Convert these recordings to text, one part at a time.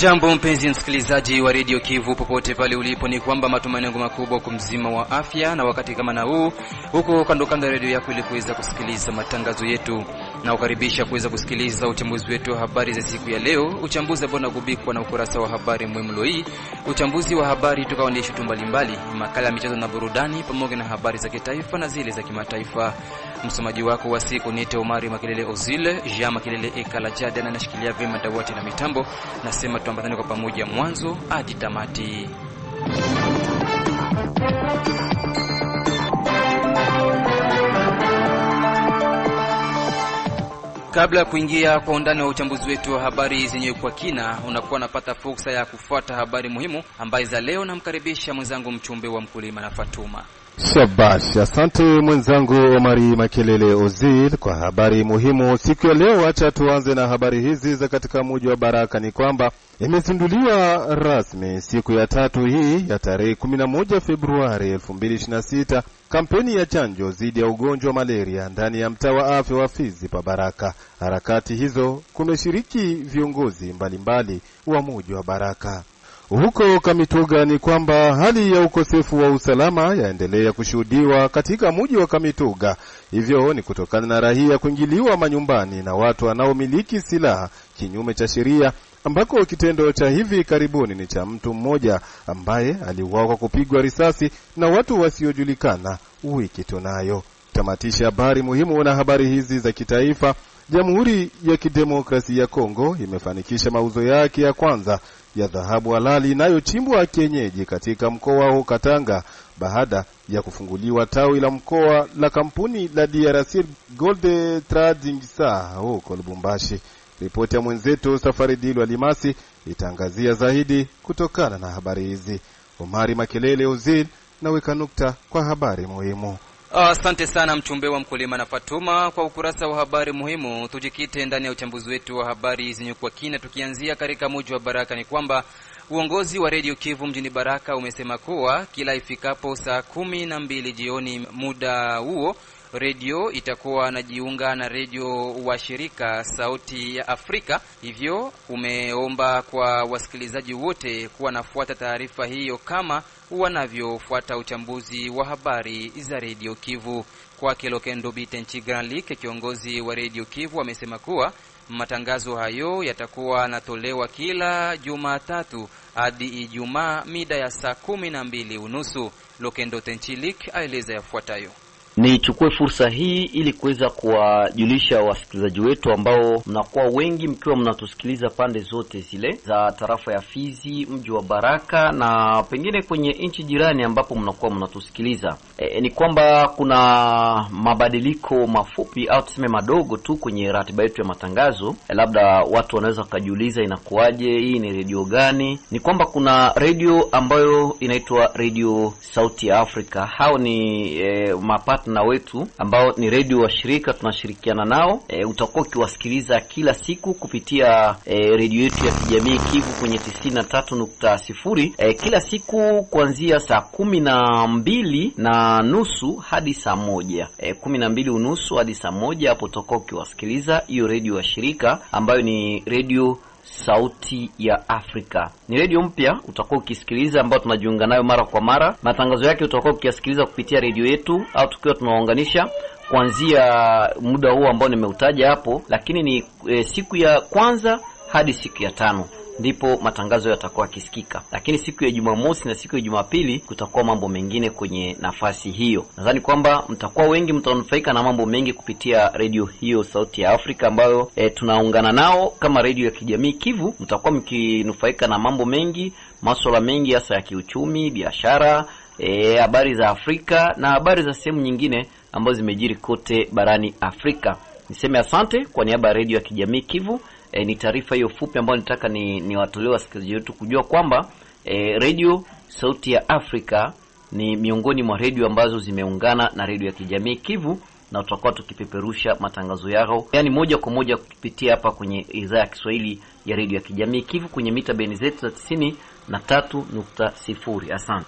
Hujambo mpenzi msikilizaji wa Radio Kivu popote pale ulipo, ni kwamba matumaini yangu makubwa kwa mzima wa afya, na wakati kama na huu huko kando kando ya radio yako ili kuweza kusikiliza matangazo yetu, na ukaribisha kuweza kusikiliza uchambuzi wetu wa habari za siku ya leo. Uchambuzi ambao unagubikwa na ukurasa wa habari muhimu hii, uchambuzi wa habari kutoka nchi mbalimbali, makala ya michezo na burudani, pamoja na habari za kitaifa na zile za kimataifa. Msomaji wako wa siku ni Omari Makelele Ozile, Jean Makelele Ekalajade, na anashikilia vyema dawati na mitambo. Nasema tuambatane kwa pamoja mwanzo hadi tamati. Kabla ya kuingia kwa undani wa uchambuzi wetu wa habari zenye kwa kina, unakuwa unapata fursa ya kufuata habari muhimu ambazo za leo. Namkaribisha mwenzangu mchumbe wa mkulima na Fatuma. Shabash, asante mwenzangu Omari Makelele Ozil kwa habari muhimu siku ya leo. Acha tuanze na habari hizi za katika mji wa Baraka. Ni kwamba imezinduliwa rasmi siku ya tatu hii ya tarehe 11 Februari 2026 kampeni ya chanjo dhidi ya ugonjwa wa malaria ndani ya mtaa wa afya wa Fizi pa Baraka. Harakati hizo kumeshiriki viongozi mbalimbali wa mji wa Baraka. Huko Kamituga ni kwamba hali ya ukosefu wa usalama yaendelea kushuhudiwa katika mji wa Kamituga. Hivyo ni kutokana na raia kuingiliwa manyumbani na watu wanaomiliki silaha kinyume cha sheria, ambako kitendo cha hivi karibuni ni cha mtu mmoja ambaye aliuawa kwa kupigwa risasi na watu wasiojulikana wiki tunayo. Tamatisha habari muhimu na habari hizi za kitaifa. Jamhuri ya Kidemokrasia ya Kongo imefanikisha mauzo yake ya kwanza ya dhahabu halali inayochimbwa kienyeji katika mkoa wa Katanga baada ya kufunguliwa tawi la mkoa la kampuni la DRC Gold Trading huko Lubumbashi. Ripoti ya mwenzetu Safari Dilu Alimasi itangazia zaidi kutokana na habari hizi. Omari Makelele Ozil na weka nukta kwa habari muhimu. Asante sana mchumbe wa mkulima na Fatuma kwa ukurasa wa habari muhimu. Tujikite ndani ya uchambuzi wetu wa habari zenye kwa kina, tukianzia katika mji wa Baraka. Ni kwamba uongozi wa Radio Kivu mjini Baraka umesema kuwa kila ifikapo saa 12 jioni muda huo radio itakuwa najiunga na radio wa shirika Sauti ya Afrika. Hivyo umeomba kwa wasikilizaji wote kuwa nafuata taarifa hiyo kama wanavyofuata uchambuzi wa habari za Radio Kivu. Kwa Kilokendo Bitenchi Granlik, kiongozi wa Radio Kivu, amesema kuwa matangazo hayo yatakuwa natolewa kila Jumatatu hadi Ijumaa mida ya saa 12:30. Lokendo Tenchilik aeleza yafuatayo. Nichukue fursa hii ili kuweza kuwajulisha wasikilizaji wetu ambao mnakuwa wengi mkiwa mnatusikiliza pande zote zile za tarafa ya Fizi, mji wa Baraka na pengine kwenye nchi jirani ambapo mnakuwa mnatusikiliza. Ni kwamba kuna mabadiliko mafupi au tuseme madogo tu kwenye ratiba yetu ya matangazo. Labda watu wanaweza kujiuliza inakuaje, hii ni radio gani? Ni kwamba kuna radio ambayo inaitwa Radio Sauti ya Afrika. Hao ni na wetu ambao ni radio wa shirika tunashirikiana nao. Utakuwa ukiwasikiliza kila siku kupitia radio yetu ya kijamii Kivu kwenye 93.0 kila siku kuanzia saa 12:30 hadi saa 1, 12:30 hadi saa 1. Hapo utakuwa ukiwasikiliza hiyo radio wa shirika ambayo ni Radio Sauti ya Afrika. Ni radio mpya utakuwa ukisikiliza ambao tunajiunga nayo mara kwa mara. Matangazo yake utakuwa ukiyasikiliza kupitia radio yetu au tukiwa tunaunganisha kuanzia muda huo ambao nimeutaja hapo, lakini ni siku ya kwanza hadi siku ya 5 ndipo matangazo yatakuwa kisikika. Lakini siku ya Jumamosi na siku ya Jumapili kutakuwa mambo mengine kwenye nafasi hiyo. Nadhani kwamba mtakuwa wengi mtanufaika na mambo mengi kupitia radio hiyo Sauti ya Afrika ambayo tunaungana nao kama radio ya kijamii Kivu. Mtakuwa mkinufaika na mambo mengi, masuala mengi hasa ya kiuchumi, biashara, habari za Afrika na habari za sehemu nyingine ambazo zimejiri kote barani Afrika. Niseme asante kwa niaba ya radio ya kijamii Kivu. Ni taarifa hiyo fupi ambayo nitaka ni watolewa wasikilizaji wetu kujua kwamba Radio Sauti ya Afrika ni miongoni mwa radio ambazo zimeungana na radio ya kijamii Kivu, na tutakuwa tukipeperusha matangazo yao yani moja kwa moja kupitia hapa kwenye idhaa ya Kiswahili ya radio ya kijamii Kivu kwenye mita bendi zetu za 93.0. Asante.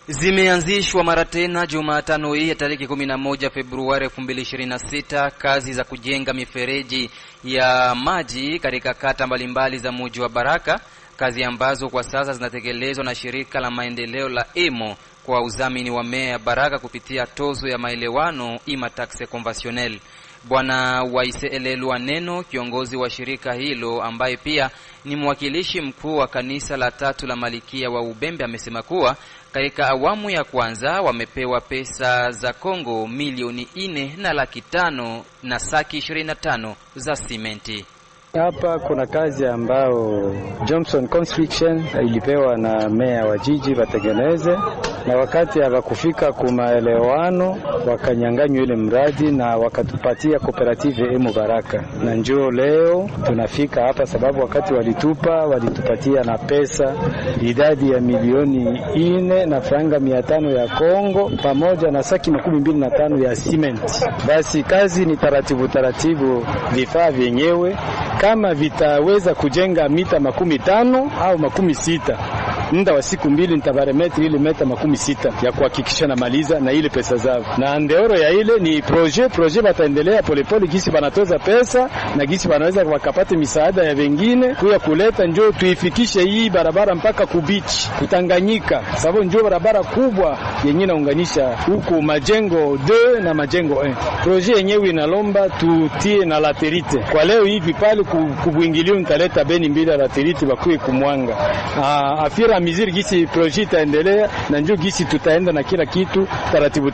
Zimeanzishwa mara tena Jumatano hii ya tarehe 11 Februari 2026 kazi za kujenga mifereji ya maji katika kata mbalimbali za mji wa Baraka. kazi ambazo kwa sasa zinatekelezwa na shirika la maendeleo la EMO kwa udhamini wa meya ya Baraka kupitia tozo ya maelewano ima taxe conventionnelle. Bwana Waiselelwa Neno, kiongozi wa shirika hilo ambaye pia ni mwakilishi mkuu wa kanisa la tatu la Malikia wa Ubembe, amesema kuwa katika awamu ya kwanza wamepewa pesa za Kongo milioni 4,500,000 na saki 25 za simenti. Hapa kuna kazi ambao Johnson Construction ilipewa na meya wa jiji watengeneze, na wakati hawakufika kumaelewano wakanyanganywa ile mradi na wakatupatia cooperative Emo Baraka, na njoo leo tunafika hapa sababu wakati walitupatia na pesa idadi ya milioni 4 na franga 500 ya Kongo pamoja na saki 25 ya cement. Basi kazi ni taratibu, vifaa vyenyewe kama vitaweza kujenga mita 15 au 16, muda wa siku 2 nitabarometri ile mita 16 ya kuhakikisha na maliza na ile pesa zao. Na ndeoro ya ile ni projet bataendelea polepole gisi banatoza pesa na gisi banaweza wakapata misaada ya wengine kuya kuleta njoo tuifikishe hii barabara mpaka kubichi Kutanganyika, sababu njoo barabara kubwa yenye naunganisha huko majengo 2 na majengo 1. Projet yenyewe inalomba tutie na laterite. Kwa leo hivi pale kubuingilio nitaleta beni mbili laterite bakue kumwanga. Afira miziri gisi projet itaendelea na njoo gisi tutaenda na kila kitu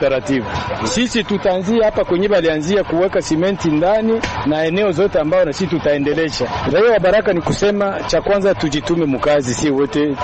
taratibu. Sisi tutaanzia hapa kwenye balianzia kuweka simenti ndani na eneo zote ambao na sisi tutaendelesha. Raia wa Baraka ni kusema cha kwanza tujitume mkazi, si wote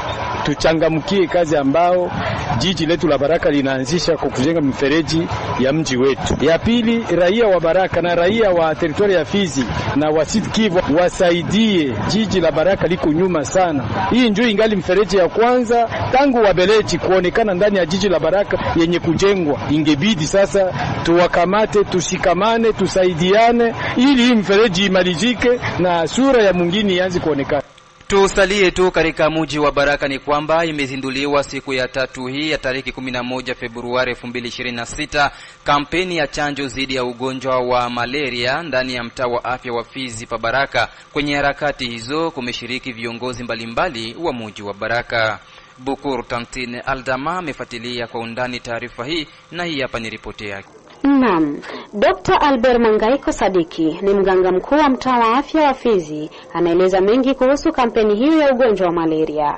tuchangamkie kazi ambao jiji letu la Baraka linaanzisha kwa kujenga mifereji ya mji wetu. Ya pili, raia wa Baraka na raia wa teritoria ya Fizi na wa Sud Kivu wasaidie, jiji la Baraka liko nyuma sana. Hii njoo ingali mfereji ya kwanza tangu wabeleji kuonekana ndani ya jiji la Baraka yenye kujengwa. Ingebidi sasa tuwakamate, tushikamane, tusaidiane ili hii mfereji imalizike na sura ya mwingine ianze kuonekana. Tusalie tu katika mji wa Baraka ni kwamba imezinduliwa siku ya tatu hii ya tariki 11 Februari 2026 kampeni ya chanjo dhidi ya ugonjwa wa malaria ndani ya mtaa wa afya wa Fizi pa Baraka. Kwenye harakati hizo kumeshiriki viongozi mbalimbali wa mji wa Baraka. Bukuru Tantine Aldama amefuatilia kwa undani taarifa hii na hii hapa ni ripoti yake. Naam, Dr. Albert Mangaiko Sadiki ni mganga mkuu wa mtaa wa afya wa Fizi, anaeleza mengi kuhusu kampeni hiyo ya ugonjwa wa malaria.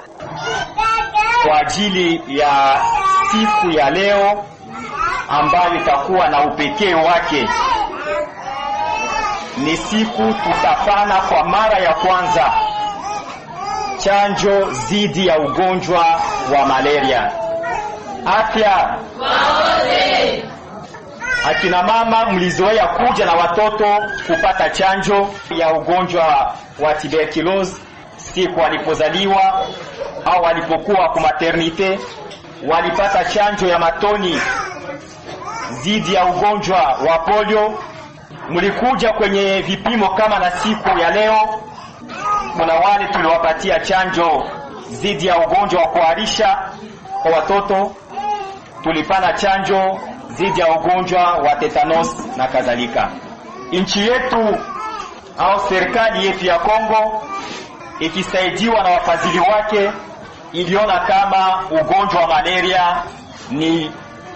Kwa ajili ya siku ya leo ambayo itakuwa na upekee wake, ni siku tutafanya kwa mara ya kwanza chanjo dhidi ya ugonjwa wa malaria. Afya waote. Akina mama mlizoea kuja na watoto kupata chanjo ya ugonjwa wa tuberculosis siku walipozaliwa au walipokuwa kwa maternite, walipata chanjo ya matoni dhidi ya ugonjwa wa polio. Mlikuja kwenye vipimo kama na siku ya leo. Kuna wale tuliwapatia chanjo dhidi ya ugonjwa wa kuharisha kwa watoto, tulipana chanjo dhidi ya ugonjwa wa tetanus na kadhalika. Nchi yetu au serikali yetu ya Kongo ikisaidiwa na wafadhili wake iliona kama ugonjwa wa malaria ni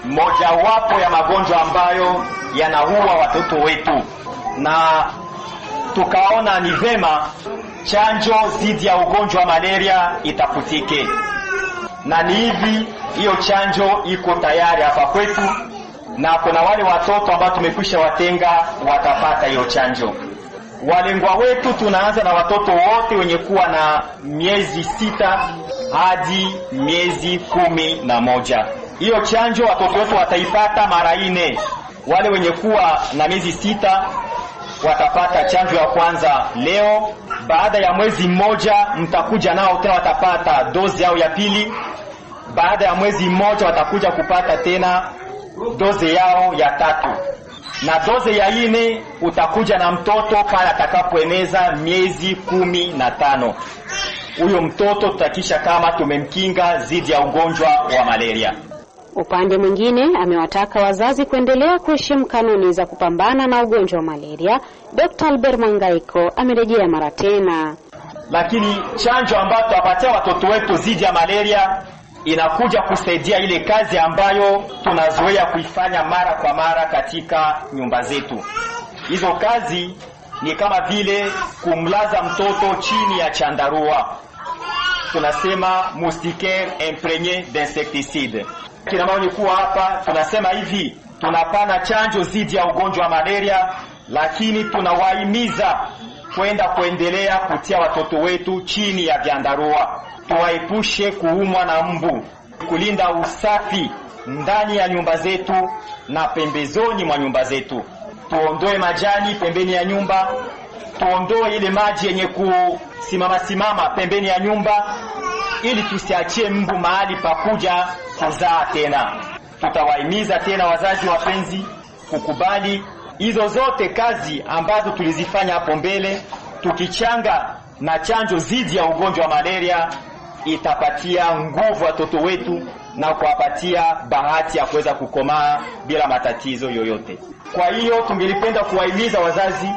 mojawapo ya magonjwa ambayo yanaua watoto wetu, na tukaona ni vema chanjo dhidi ya ugonjwa wa malaria itafutike. Na ni hivi hiyo chanjo iko tayari hapa kwetu, na kuna wale watoto ambao tumekwisha watenga watapata hiyo chanjo. Walengwa wetu tunaanza na watoto wote wenye kuwa na miezi 6 hadi miezi 11. Hiyo chanjo watoto wetu wataipata mara 4. Wale wenye kuwa na miezi 6 watapata chanjo ya kwanza leo. Baada ya mwezi mmoja mtakuja nao tena watapata dozi yao ya pili. Baada ya mwezi mmoja watakuja kupata tena dozi yao ya 3. Na dozi ya 4 utakuja na mtoto pale atakapoeneza miezi 15. Huyo mtoto tutakisha kama tumemkinga dhidi ya ugonjwa wa malaria. Upande mwingine amewataka wazazi kuendelea kuheshimu kanuni za kupambana na ugonjwa wa malaria. Dr. Albert Mangaiko amerejea mara tena. lakini chanjo ambayo tutapatia watoto wetu dhidi ya malaria inakuja kusaidia ile kazi ambayo tunazoea kuifanya mara kwa mara katika nyumba zetu. Hizo kazi ni kama vile kumlaza mtoto chini ya chandarua, tunasema moustiquaire imprégné d'insecticide. Kina mama kuwa hapa tunasema hivi, tunapana chanjo dhidi ya ugonjwa wa malaria, lakini tunawahimiza kuendelea kutia watoto wetu chini ya vyandarua. Tuwaepushe kuumwa na mbu, kulinda usafi ndani ya nyumba zetu na pembezoni mwa nyumba zetu. Tuondoe majani pembeni ya nyumba, tuondoe ile maji yenye kusimama pembeni ya nyumba, ili tusiachie mbu mahali pakuja kuzaa tena. Tutawahimiza tena wazazi wapenzi kukubali hizo zote kazi ambazo tulizifanya hapo mbele, tukichanga na chanjo dhidi ya ugonjwa wa malaria, itapatia nguvu watoto wetu na kuwapatia bahati ya kuweza kukomaa bila matatizo yoyote. Kwa hiyo tungelipenda kuwahimiza wazazi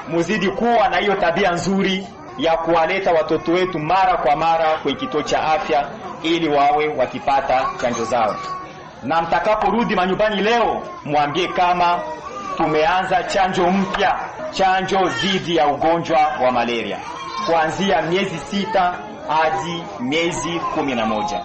muzidi kuwa na hiyo tabia nzuri ya kuwaleta watoto wetu mara kwa mara kwenye kituo cha afya ili wawe wakipata chanjo zao. Na mtakaporudi manyumbani leo, mwambie kama tumeanza chanjo mpya, chanjo dhidi ya ugonjwa wa malaria kuanzia miezi 6 hadi miezi 11.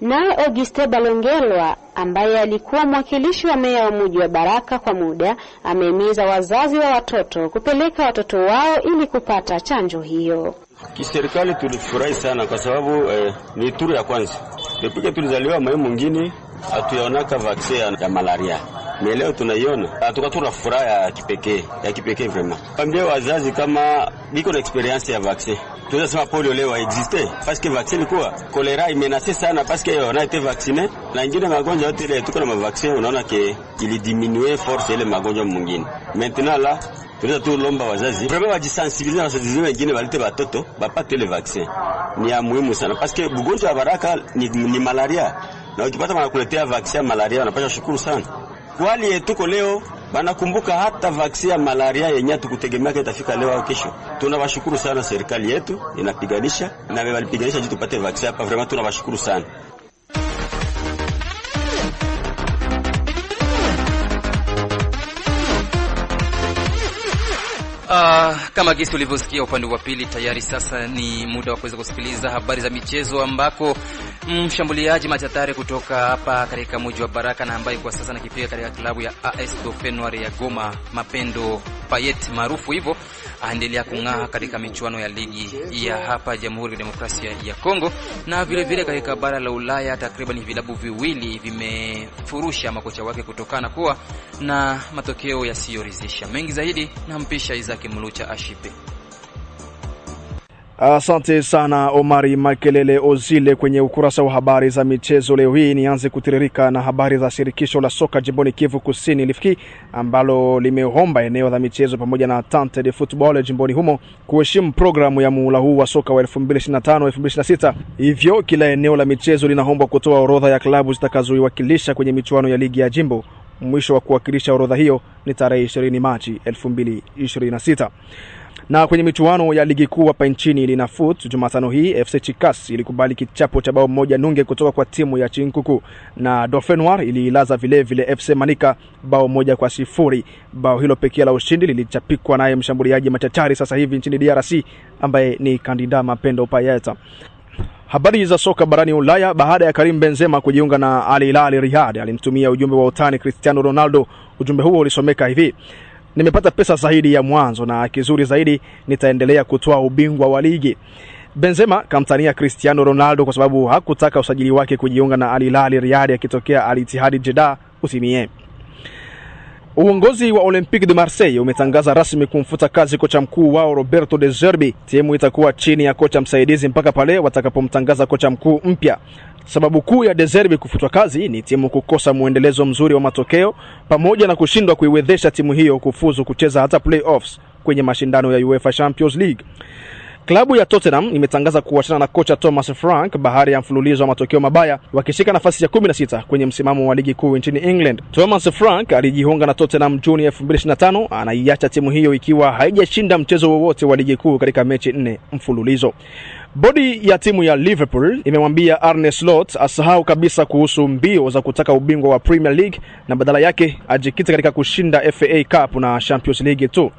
Naye Auguste Balongelwa ambaye alikuwa mwakilishi wa meya wa mji wa Baraka kwa muda, amehimiza wazazi wa watoto kupeleka watoto wao ili kupata chanjo hiyo. Kiserikali tulifurahi sana kwa sababu ni turu ya kwanza. Depuis tulizaliwa mwe mwingine hatuyaonaka vaccine ya malaria. Leo tunaiona. Tukatuna furaha ya kipekee vraiment. Ambia wazazi kama biko na experience ya vaccine. Tunaweza sema polio leo existe parce que vaccine kwa cholera imenace sana parce que on a été vacciné na ingine magonjwa yote ile tuko na vaccine, unaona ke ili diminuer force ile magonjwa mwingine. Maintenant là tunaweza tu lomba wazazi vraiment wajisensibiliser wazazi wengine walete watoto bapate ile vaccine. Ni ya muhimu sana parce que ugonjwa wa Baraka ni malaria, na ukipata wanakuletea vaccine malaria unapaswa shukuru sana. Wale tuko leo banakumbuka hata vaccine ya malaria yenye tukutegemea itafika leo au kesho. Tunawashukuru sana serikali yetu inapiganisha na walipiganisha jitu tupate vaccine hapa, vraiment tunawashukuru sana. Kama gisi ulivyosikia upande wa pili, tayari sasa ni muda wa kuweza kusikiliza habari za michezo, ambako mshambuliaji machatari kutoka hapa katika mji wa Baraka na ambaye kwa sasa anakipiga katika klabu ya AS Dauphin Noir ya Goma, Mapendo Payet maarufu hivyo, aendelea kung'aa katika michuano ya ligi ya hapa Jamhuri ya Demokrasia ya Kongo, na vile vile katika bara la Ulaya takriban vilabu viwili vimefurusha makocha wake kutokana kuwa na matokeo yasiyoridhisha. Mengi zaidi na mpisha Isaac Mulucha Ashipe. Asante sana Omari Makelele Ozile kwenye ukurasa wa habari za michezo. Leo hii nianze kutiririka na habari za shirikisho la soka jimboni Kivu Kusini Lifiki, ambalo limeomba eneo la michezo pamoja na Tante de Football jimboni humo kuheshimu programu ya muhula huu wa soka wa 2025-2026. Hivyo kila eneo la michezo linaomba kutoa orodha ya klabu zitakazoiwakilisha kwenye michuano ya ligi ya jimbo. Mwisho wa kuwakilisha orodha hiyo ni tarehe 20 Machi 2026. Na kwenye michuano ya ligi kuu hapa nchini Linafoot, Jumatano hii FC Chikas ilikubali kichapo cha bao moja nunge kutoka kwa timu ya Chinkuku, na Dauphin Noir ililaza vile vile FC Manika bao 1-0. Bao hilo pekee la ushindi lilichapikwa naye mshambuliaji machachari sasa hivi nchini DRC ambaye ni kandida Mapendo Payet. Habari za soka barani Ulaya. Baada ya Karim Benzema kujiunga na Al Hilal Riyadh, alimtumia ujumbe wa utani Cristiano Ronaldo. Ujumbe huo ulisomeka hivi: nimepata pesa zaidi ya mwanzo na kizuri zaidi, nitaendelea kutoa ubingwa wa ligi. Benzema kamtania Cristiano Ronaldo kwa sababu hakutaka usajili wake kujiunga na Al Hilal Riyadh akitokea Al Ittihad Jeddah usimie. Uongozi wa Olympique de Marseille umetangaza rasmi kumfuta kazi kocha mkuu wao Roberto De Zerbi. Timu itakuwa chini ya kocha msaidizi mpaka pale watakapomtangaza kocha mkuu mpya. Sababu kuu ya De Zerbi kufutwa kazi ni timu kukosa muendelezo mzuri wa matokeo pamoja na kushindwa kuiwezesha timu hiyo kufuzu kucheza hata playoffs kwenye mashindano ya UEFA Champions League. Klabu ya Tottenham imetangaza kuachana na kocha Thomas Frank baada ya mfululizo wa matokeo mabaya, wakishika nafasi ya 16 kwenye msimamo wa ligi kuu nchini England. Thomas Frank alijiunga na Tottenham Juni 2025, anaiacha timu hiyo ikiwa haijashinda mchezo wowote wa ligi kuu katika mechi 4 mfululizo. Bodi ya timu ya Liverpool imemwambia Arne Slot asahau kabisa kuhusu mbio za kutaka ubingwa wa Premier League na badala yake ajikite katika kushinda FA Cup na Champions League tu.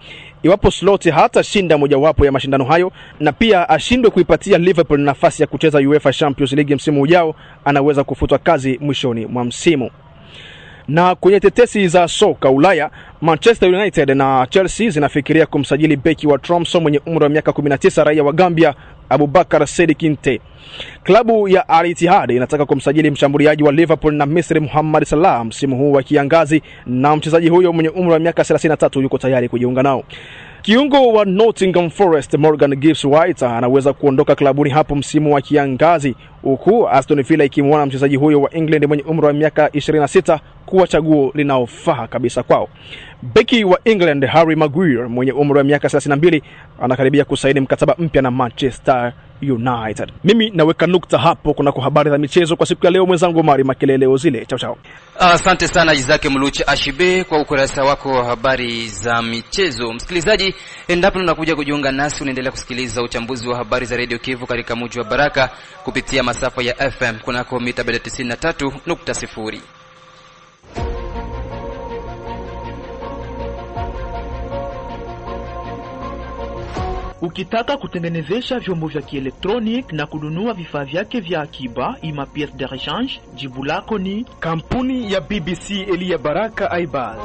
Iwapo Slot hatashinda mojawapo ya mashindano hayo na pia ashindwe kuipatia Liverpool nafasi ya kucheza UEFA Champions League msimu ujao, anaweza kufutwa kazi mwishoni mwa msimu. Na kwenye tetesi za soka Ulaya, Manchester United na Chelsea zinafikiria kumsajili beki wa Tromso mwenye umri wa miaka 19 raia wa Gambia Abubakar Sedikinte. Klabu ya Al Ittihad inataka kumsajili mshambuliaji wa Liverpool na Misri Mohamed Salah msimu huu wa kiangazi, na mchezaji huyo mwenye umri wa miaka 33 yuko tayari kujiunga nao. Kiungo wa Nottingham Forest Morgan Gibbs-White anaweza kuondoka klabuni hapo msimu wa kiangazi, huku Aston Villa ikimwona mchezaji huyo wa England mwenye umri wa miaka 26 kuwa chaguo linaofaa kabisa kwao. Beki wa England Harry Maguire mwenye umri wa miaka 32 anakaribia kusaini mkataba mpya na Manchester United. Mimi naweka nukta hapo kuna habari za michezo kwa siku ya leo. Mwenzangu Omari Makelele Ozile, chao chao. Asante sana Jizake Mluche Ashibe kwa ukurasa wako wa habari za michezo. Msikilizaji, endapo unakuja kujiunga nasi, unaendelea kusikiliza uchambuzi wa habari za Radio Kivu katika mji wa Baraka kupitia masafa ya FM kunako mita 93.0. Ukitaka kutengenezesha vyombo vya kielektronik na kununua vifaa vyake vya akiba ima pièce de rechange, jibu lako ni kampuni ya BBC Elia Baraka Aibaz.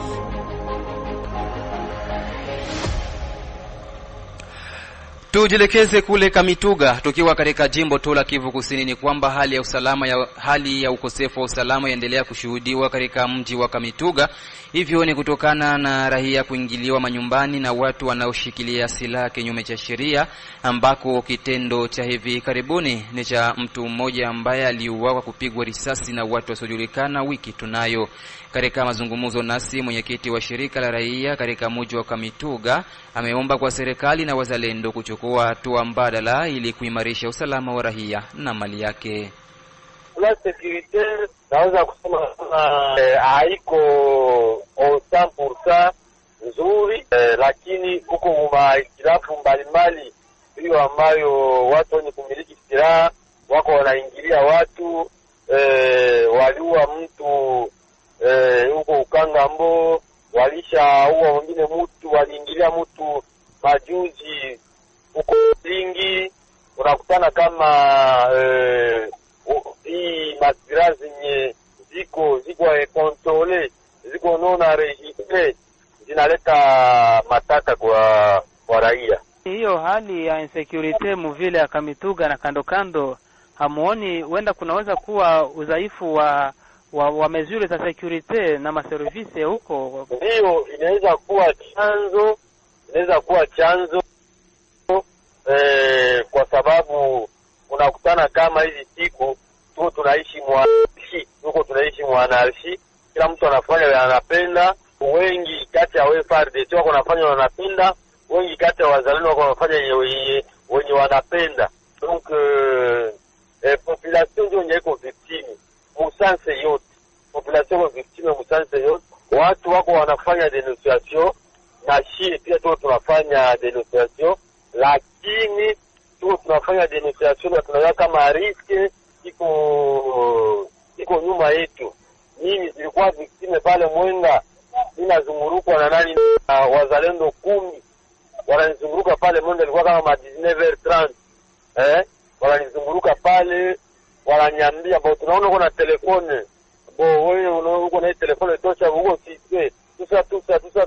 Tujielekeze kule Kamituga tukiwa katika jimbo la Kivu Kusini. Ni kwamba hali ya ukosefu wa usalama yaendelea kushuhudiwa katika mji wa Kamituga. Hivyo ni kutokana na raia kuingiliwa manyumbani na watu wanaoshikilia silaha kinyume cha sheria, ambako kitendo cha hivi karibuni ni cha mtu mmoja ambaye aliuawa kupigwa risasi na watu wasiojulikana wiki tunayo. Katika mazungumzo nasi, mwenyekiti wa shirika la raia katika mji wa Kamituga ameomba kwa serikali na wazalendo kuchukua hatua mbadala ili kuimarisha usalama wa raia na mali yake. La security naweza kusema haiko 100% nzuri, lakini huko mahitilafu mbalimbali hiyo ambayo watu wenye kumiliki silaha wako wanaingilia watu, waliua mtu huko Ukangambo, walishaua wengine mtu, waliingilia mtu majuzi huko Lingi. Unakutana kama hii masira zenye ziko controle, ziko nona registre, zinaleta matata kwa raia. Hiyo hali ya insecurity mvile ya Kamituga na kando hamuoni huenda kunaweza kuwa udhaifu wa mesure za security na maservice huko? Hiyo inaweza kuwa chanzo kwa sababu unakutana kama hizi siku tunaishi mwanarshi, kila mtu anafanya anapenda. Wengi kati ya FARDC wako wanafanya wanapenda, wengi kati ya wazalendo wako wanafanya wenye wanapenda. Donc population ndio iko victime musanse yote, population iko victime musanse yote. Watu wako wanafanya denunciation na shii pia tu tunafanya denunciation, lakini tu tunafanya denunciation na tunaona kama riske iko nyuma yetu. Mimi nilikuwa victime pale Mwenga, ninazungurukwa na nani na wazalendo 10 wananizunguruka pale Mwenga, ilikuwa kama 19h30 wananizunguruka pale, wananiambia bo tunaona uko na telefone, bo wewe uko na telefone tosha huko sisi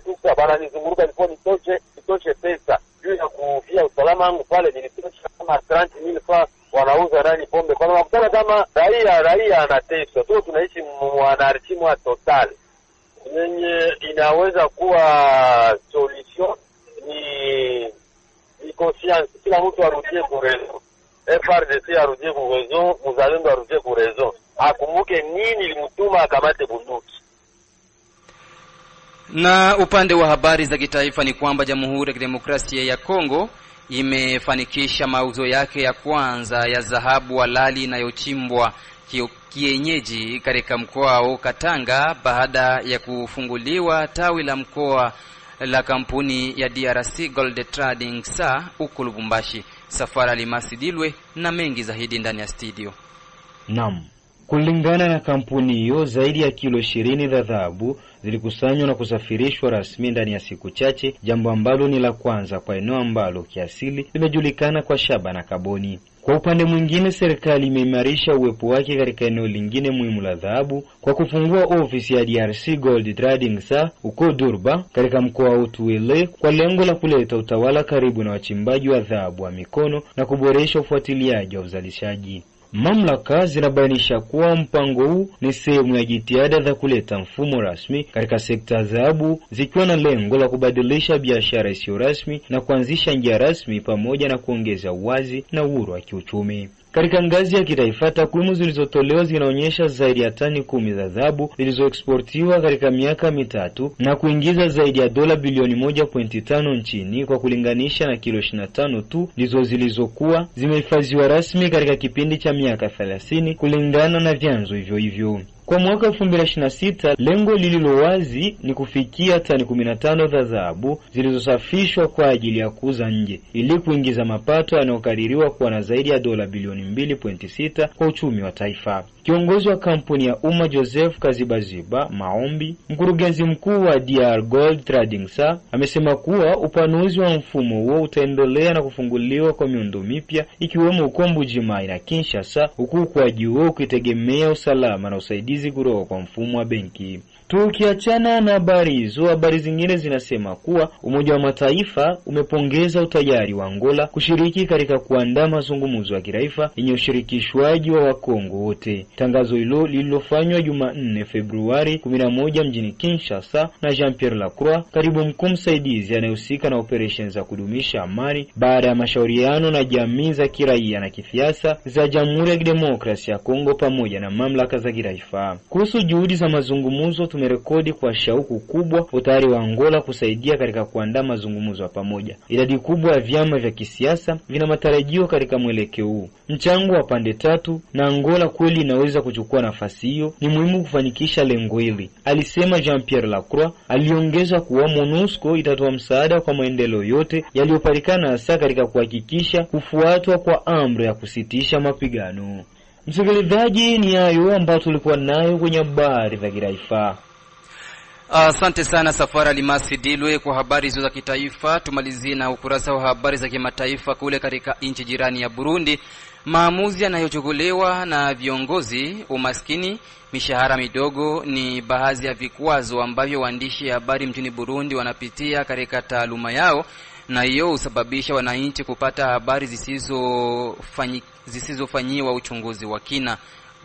tusa wananizunguruka, ilikuwa nitoshe pesa juu ya kufia usalama wangu pale, nilitosha kama 30,000 francs. Wanauza nani pombe kwa makutana kama raia anateswa tu. Tunaishi mwanarchimu wa total yenye inaweza kuwa solution ni conscience. Kila mtu arudie kurezo, FARDC arudie kurezo, muzalendo arudie kurezo, akumbuke nini ilimtuma akamate bunduki. Na upande wa habari za kitaifa ni kwamba Jamhuri ya Kidemokrasia ya Kongo imefanikisha mauzo yake ya kwanza ya dhahabu halali inayochimbwa kienyeji katika mkoa wa Katanga baada ya kufunguliwa tawi la mkoa la kampuni ya DRC Gold Trading SA huko Lubumbashi. Safari Limasidilwe na mengi zaidi ndani ya studio. Naam. Kulingana na kampuni hiyo, zaidi ya kilo 20 za dhahabu zilikusanywa na kusafirishwa rasmi ndani ya siku chache, jambo ambalo ni la kwanza kwa eneo ambalo kiasili limejulikana kwa shaba na kaboni. Kwa upande mwingine, serikali imeimarisha uwepo wake katika eneo lingine muhimu la dhahabu kwa kufungua ofisi ya DRC Gold Trading SA huko Durba katika mkoa wa Otuele kwa lengo la kuleta utawala karibu na wachimbaji wa dhahabu wa mikono na kuboresha ufuatiliaji wa uzalishaji. Mamlaka zinabainisha kuwa mpango huu ni sehemu ya jitihada za kuleta mfumo rasmi katika sekta ya dhahabu, zikiwa na lengo la kubadilisha biashara isiyo rasmi na kuanzisha njia rasmi pamoja na kuongeza uwazi na uhuru wa kiuchumi. Katika ngazi ya kitaifa, takwimu zilizotolewa zinaonyesha zaidi ya tani 10 za dhahabu zilizoexportiwa katika miaka mitatu na kuingiza zaidi ya dola bilioni 1.5 nchini, kwa kulinganisha na kilo 25 tu ndizo zilizokuwa zimehifadhiwa rasmi katika kipindi cha miaka 30 kulingana na vyanzo hivyo. Kwa mwaka 2026, lengo lililo wazi ni kufikia tani 15 za dhahabu zilizosafishwa kwa ajili ya kuuza nje ili kuingiza mapato yanayokadiriwa kuwa na zaidi ya dola bilioni 2.6 kwa uchumi wa taifa. Kiongozi wa kampuni ya umma Joseph Kazibaziba Maombi, mkurugenzi mkuu wa DR Gold Trading SA, amesema kuwa upanuzi wa mfumo huo utaendelea na kufunguliwa kwa miundo mipya ikiwemo ukombu Jimai na Kinshasa, huku kwa juu ukitegemea usalama na usaidizi kutoka kwa mfumo wa benki. Tukiachana na habari hizo, habari zingine zinasema kuwa Umoja wa Mataifa umepongeza utayari wa Angola kushiriki katika kuandaa mazungumzo ya kitaifa yenye ushirikishwaji wa Wakongo wote. Tangazo hilo lililofanywa Jumanne Februari 11 mjini Kinshasa na Jean-Pierre Lacroix, katibu mkuu msaidizi anayehusika na operations za kudumisha amani, baada ya mashauriano na jamii za kiraia na kisiasa za Jamhuri ya Kidemokrasia ya Kongo pamoja na mamlaka za kitaifa. Kuhusu juhudi za mazungumzo, tumerekodi kwa shauku kubwa utayari wa Angola kusaidia katika kuandaa mazungumzo ya pamoja. Idadi kubwa ya vyama vya kisiasa vina matarajio katika mwelekeo huu. Mchango wa pande tatu na Angola kweli inaweza kuchukua nafasi hiyo, ni muhimu kufanikisha lengo hili, alisema Jean-Pierre Lacroix. Aliongeza kuwa MONUSCO itatoa msaada kwa maendeleo yote yaliyopatikana hasa katika kuhakikisha kufuatwa kwa amri ya kusitisha mapigano. Msikilizaji, ni hayo ambayo tulikuwa nayo kwenye habari za kitaifa. Asante sana Safari Limasidilwe kwa habari hizo za kitaifa. Tumalizie na ukurasa wa habari za kimataifa. Kule katika nchi jirani ya Burundi, maamuzi yanayochukuliwa na viongozi, umaskini, mishahara midogo ni baadhi ya vikwazo ambavyo waandishi habari mjini Burundi wanapitia katika taaluma yao, na hiyo husababisha wananchi kupata habari zisizofanyiwa uchunguzi wa kina.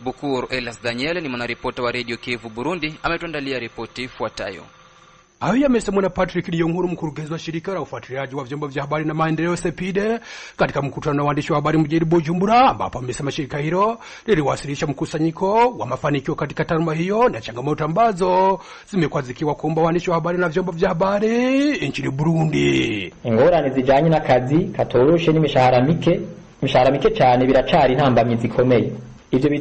Bukur Elas Daniel ni mwanaripota wa Radio Kivu Burundi, ametuandalia ripoti ifuatayo. Hayo yamesemwa na Patrick Liyonkuru, mkurugenzi wa shirika la ufuatiliaji wa vyombo vya habari na maendeleo CPD, katika mkutano na waandishi wa habari mjini Bujumbura, ambapo amesema shirika hilo liliwasilisha mkusanyiko wa mafanikio katika taaluma hiyo na changamoto ambazo zimekuwa zikiwakumba waandishi wa habari na vyombo vya habari nchini Burundi. Ingorane zijanye n'akazi katoroshe n'imishahara mike cyane biracari intambamyi zikomeye.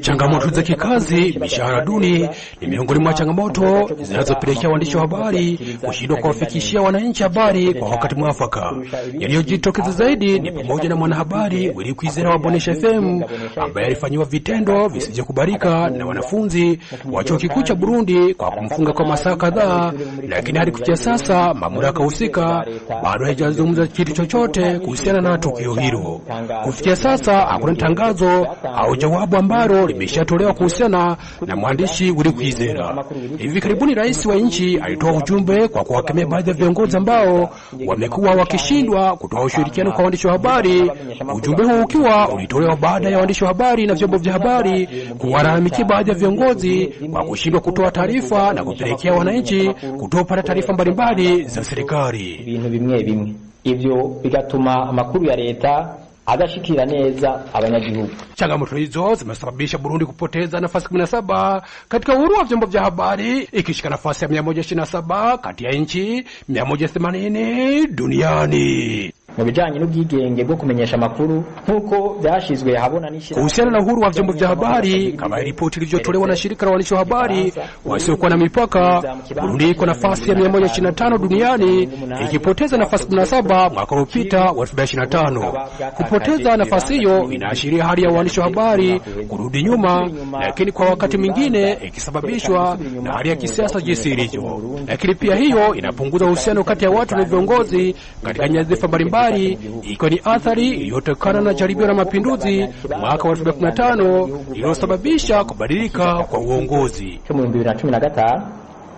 Changamoto za kikazi, mishahara duni ni miongoni mwa changamoto zinazopelekea waandishi wa habari kushindwa kuwafikishia wananchi habari kwa wakati mwafaka. Yaliyojitokeza zaidi ni pamoja na mwanahabari Willy Kwizera wa Bonesha FM ambaye alifanyiwa vitendo visivyokubalika na wanafunzi wa chuo kikuu cha Burundi kwa kumfunga kwa masaa kadhaa, lakini hadi kufikia sasa mamlaka husika bado haijazungumza kitu chochote kuhusiana na tukio hilo. Kufikia sasa hakuna tangazo au jawabu ambalo limeshatolewa kuhusiana na mwandishi Willy Kwizera. Hivi karibuni rais wa nchi alitoa ujumbe kwa kuwakemea baadhi ya viongozi ambao wamekuwa wakishindwa kutoa ushirikiano kwa waandishi wa habari. Ujumbe huu ukiwa ulitolewa baada ya waandishi wa habari na vyombo vya habari kuwalalamikia baadhi ya viongozi kwa kushindwa kutoa taarifa na kupelekea wananchi kutopata taarifa mbalimbali za serikali. Ibintu bimwe ivyo bigatuma amakuru ya leta agashikira neza abanyagihugu. Changamoto hizo zimesababisha Burundi kupoteza nafasi 17 katika uhuru wa vyombo vya habari, ikishika nafasi ya 127 kati ya nchi 180 duniani. mu bijanye n'ubwigenge bwo kumenyesha makuru nkuko byashizwe habona n'ishira. Kuhusiana na uhuru wa vyombo vya habari, kama ripoti ilivyotolewa na shirika la waandishi wa habari wasiokuwa na mipaka, Burundi iko nafasi ya 125 duniani, ikipoteza nafasi 17 mwaka uliopita wa 2025. Kupoteza nafasi hiyo inaashiria hali ya waandishi wa habari kurudi nyuma, lakini kwa wakati mwingine ikisababishwa na hali ya kisiasa jinsi ilivyo. Lakini pia hiyo inapunguza uhusiano kati ya watu na viongozi katika nyadhifa mbalimbali, ikiwa ni athari iliyotokana na jaribio la mapinduzi mwaka wa 2015 iliyosababisha kubadilika kwa uongozi. Mu 2015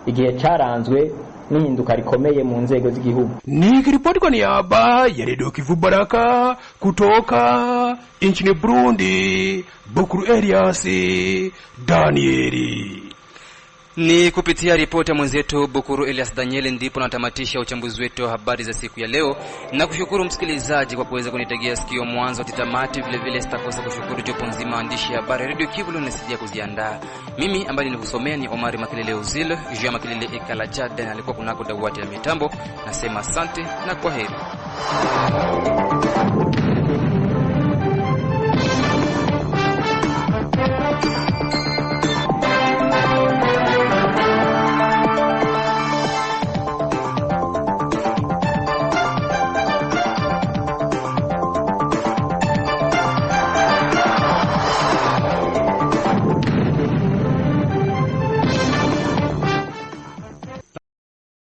igihe cyaranzwe n'ihinduka rikomeye mu nzego z'igihugu. Nikiripoti kwa niaba ya Radio Kivu Baraka kutoka nchini Burundi, Bukuru Elias Danieli. Ni kupitia ripoti ya mwenzetu Bukuru Elias Danieli ndipo natamatisha uchambuzi wetu wa habari za siku ya leo. Na kushukuru msikilizaji kwa kuweza kunitegea sikio mwanzo hadi tamati. Vile vile sitakosa kushukuru jopo nzima waandishi ya habari Radio Kivu linasaidia kuziandaa. Mimi ambaye nilikusomea ni Omari Makelele Ozil, Jean Makelele Ekala Jada alikuwa kunako dawati la mitambo. Nasema asante na kwaheri.